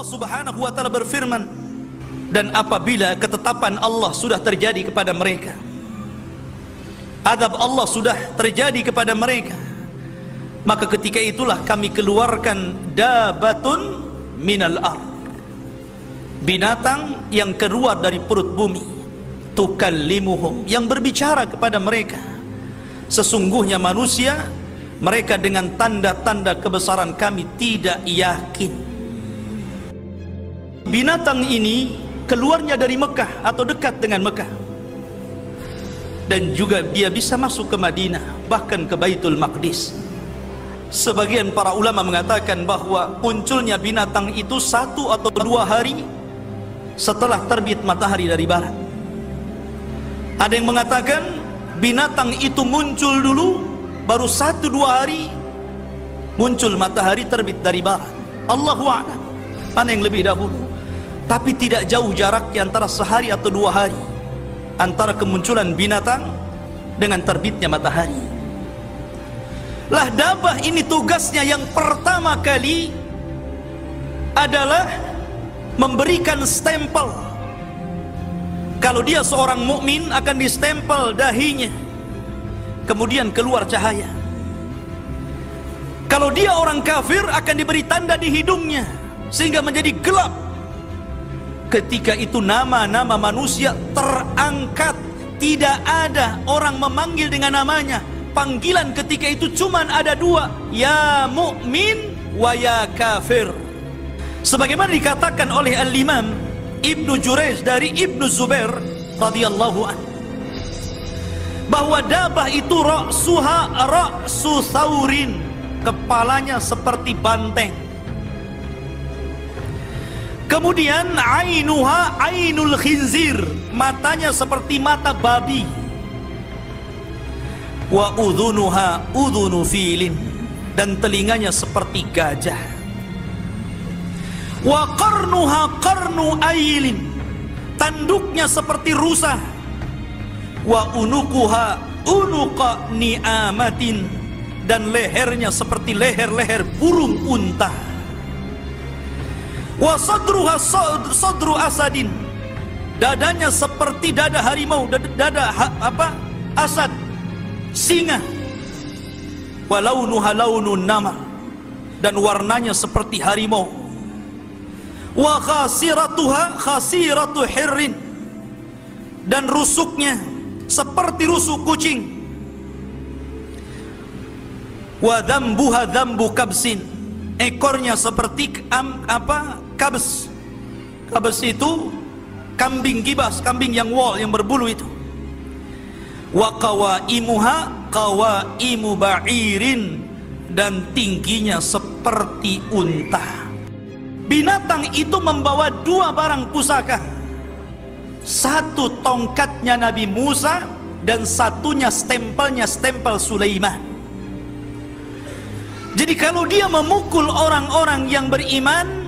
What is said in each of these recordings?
Subhanahu wa ta'ala berfirman, dan apabila ketetapan Allah sudah terjadi kepada mereka, azab Allah sudah terjadi kepada mereka, maka ketika itulah kami keluarkan dabatun minal ard, binatang yang keluar dari perut bumi, tukallimuhum, yang berbicara kepada mereka, sesungguhnya manusia mereka dengan tanda-tanda kebesaran kami tidak yakin. Binatang ini keluarnya dari Mekah atau dekat dengan Mekah, dan juga dia bisa masuk ke Madinah, bahkan ke Baitul Maqdis. Sebagian para ulama mengatakan bahwa munculnya binatang itu 1 atau 2 hari setelah terbit matahari dari barat. Ada yang mengatakan binatang itu muncul dulu, baru 1-2 hari muncul matahari terbit dari barat. Allahu a'lam mana yang lebih dahulu, tapi tidak jauh jaraknya antara sehari atau 2 hari antara kemunculan binatang dengan terbitnya matahari. Lah dabah ini tugasnya yang pertama kali adalah memberikan stempel. Kalau dia seorang mukmin akan distempel dahinya, kemudian keluar cahaya. Kalau dia orang kafir akan diberi tanda di hidungnya sehingga menjadi gelap. Ketika itu nama-nama manusia terangkat, tidak ada orang memanggil dengan namanya. Panggilan ketika itu cuman ada 2, ya mukmin wa ya kafir. Sebagaimana dikatakan oleh Al-Imam Ibnu Jurayj dari Ibnu Zubair radhiyallahu anhu, bahwa dabah itu ra'suha ra'su thaurin, kepalanya seperti banteng. Kemudian ainuha ainul khinzir, matanya seperti mata babi. Wa udhunuha udhunu filin, dan telinganya seperti gajah. Wa qarnuha qarnu ailin, tanduknya seperti rusa. Wa unukuha unuqa ni'amatin, dan lehernya seperti leher-leher burung unta. Wa sadruha sadru asadin, dadanya seperti dada harimau, dada asad, singa. Wa launuha launun namar, dan warnanya seperti harimau. Wa khasiratuha khasiratu hirrin, dan rusuknya seperti rusuk kucing. Wa dzambuha dzambu kabsin, ekornya seperti kabs. Kabs itu kambing gibas, kambing yang wol, yang berbulu itu. Wa qawaimuha qawaimu ba'irin, dan tingginya seperti unta. Binatang itu membawa 2 barang pusaka, 1 tongkatnya Nabi Musa, dan 1-nya stempelnya stempel Sulaiman. Jadi kalau dia memukul orang-orang yang beriman,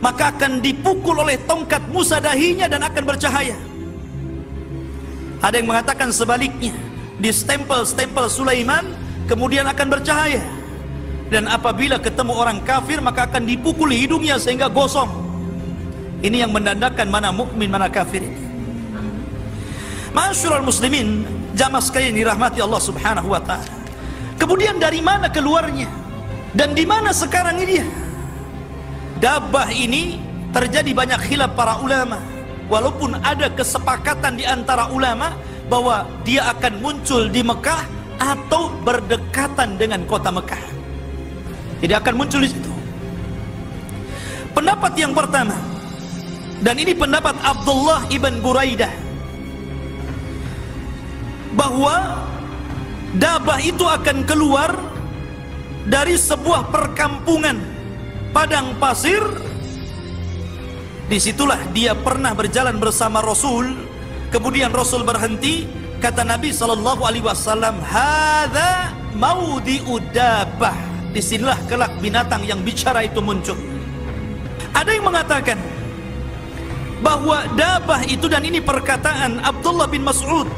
maka akan dipukul oleh tongkat Musa dahinya dan akan bercahaya. Ada yang mengatakan sebaliknya, di stempel Sulaiman kemudian akan bercahaya, dan apabila ketemu orang kafir maka akan dipukul hidungnya sehingga gosong. Ini yang menandakan mana mukmin mana kafir. Ma'asyiral muslimin, jamaah sekalian dirahmati Allah Subhanahu wa taala. Kemudian dari mana keluarnya dan di mana sekarang ini dia? Dabah ini terjadi banyak khilaf para ulama. Walaupun ada kesepakatan di antara ulama bahwa dia akan muncul di Mekah atau berdekatan dengan kota Mekah. Tidak akan muncul di situ. Pendapat yang pertama, dan ini pendapat Abdullah ibn Buraidah, bahwa dabah itu akan keluar dari sebuah perkampungan padang pasir. Disitulah dia pernah berjalan bersama Rasul. Kemudian Rasul berhenti. Kata Nabi SAW, hadza maudhi'u dabbah, disinilah kelak binatang yang bicara itu muncul. Ada yang mengatakan bahwa dabah itu, dan ini perkataan Abdullah bin Mas'ud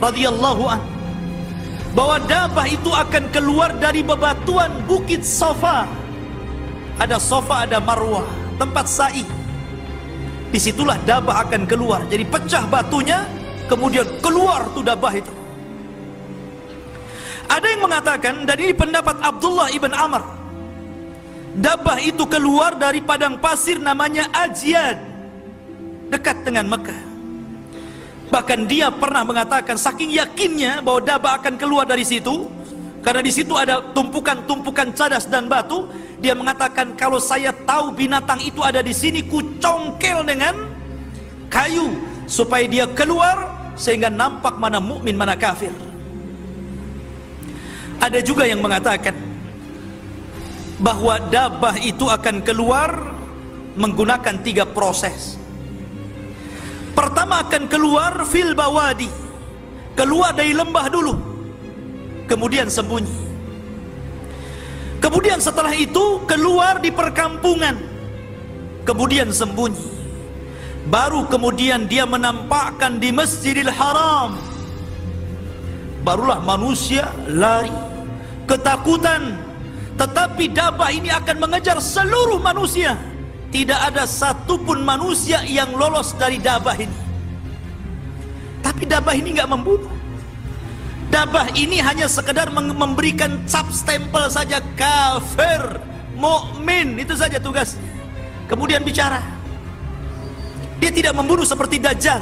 radhiyallahu anhu, bahwa dabah itu akan keluar dari bebatuan Bukit Safa. ada Safa, ada Marwah, tempat sa'i. Disitulah Dabah akan keluar. Jadi pecah batunya, kemudian keluar tuh Dabah itu. Ada yang mengatakan, dan ini pendapat Abdullah ibn Amr, Dabah itu keluar dari padang pasir namanya Ajyad, dekat dengan Mekah. Bahkan dia pernah mengatakan, saking yakinnya bahwa Dabah akan keluar dari situ, karena di situ ada tumpukan-tumpukan cadas dan batu, dia mengatakan, kalau saya tahu binatang itu ada di sini, ku congkel dengan kayu supaya dia keluar sehingga nampak mana mukmin mana kafir. Ada juga yang mengatakan bahwa Dabah itu akan keluar menggunakan 3 proses. Pertama akan keluar fil bawadi, keluar dari lembah dulu, kemudian sembunyi. Kemudian setelah itu keluar di perkampungan, kemudian sembunyi. Baru kemudian dia menampakkan di Masjidil Haram. Barulah manusia lari, ketakutan. Tetapi Dabah ini akan mengejar seluruh manusia. Tidak ada satupun manusia yang lolos dari Dabah ini. Tapi Dabah ini nggak membunuh. Dabah ini hanya sekedar memberikan cap stempel saja, kafir, mukmin, itu saja tugasnya. Kemudian bicara. Dia tidak membunuh seperti Dajjal.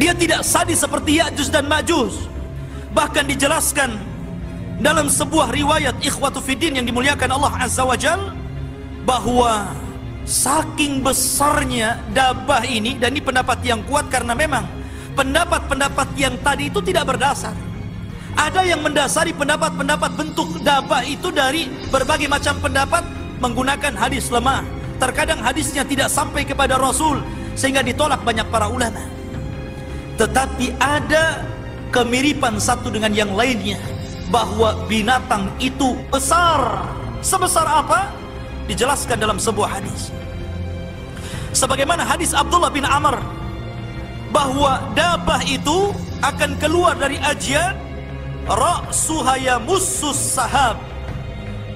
Dia tidak sadis seperti Ya'juj dan Ma'juj. Bahkan dijelaskan dalam sebuah riwayat ikhwatu fiddin yang dimuliakan Allah Azza wa Jal, bahwa saking besarnya Dabah ini, dan ini pendapat yang kuat karena memang pendapat-pendapat yang tadi itu tidak berdasar. Ada yang mendasari pendapat-pendapat bentuk Dabah itu dari berbagai macam pendapat menggunakan hadis lemah. Terkadang hadisnya tidak sampai kepada Rasul sehingga ditolak banyak para ulama. Tetapi ada kemiripan satu dengan yang lainnya, bahwa binatang itu besar. Sebesar apa? Dijelaskan dalam sebuah hadis. Sebagaimana hadis Abdullah bin Amr, bahwa Dabah itu akan keluar dari Ajyad, ra'suha yamussus sahab,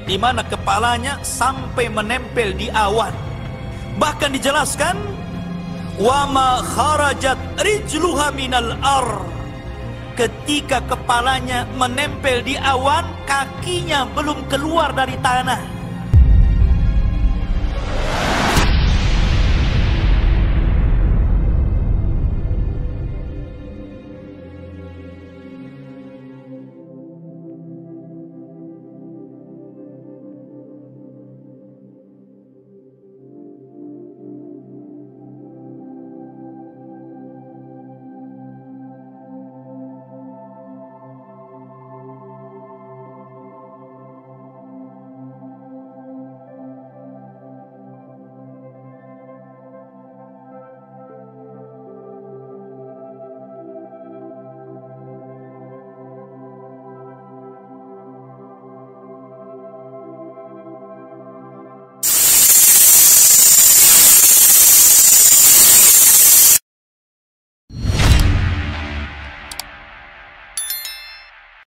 di mana kepalanya sampai menempel di awan. Bahkan dijelaskan, wa ma kharajat rijluha minal ar, ketika kepalanya menempel di awan, kakinya belum keluar dari tanah.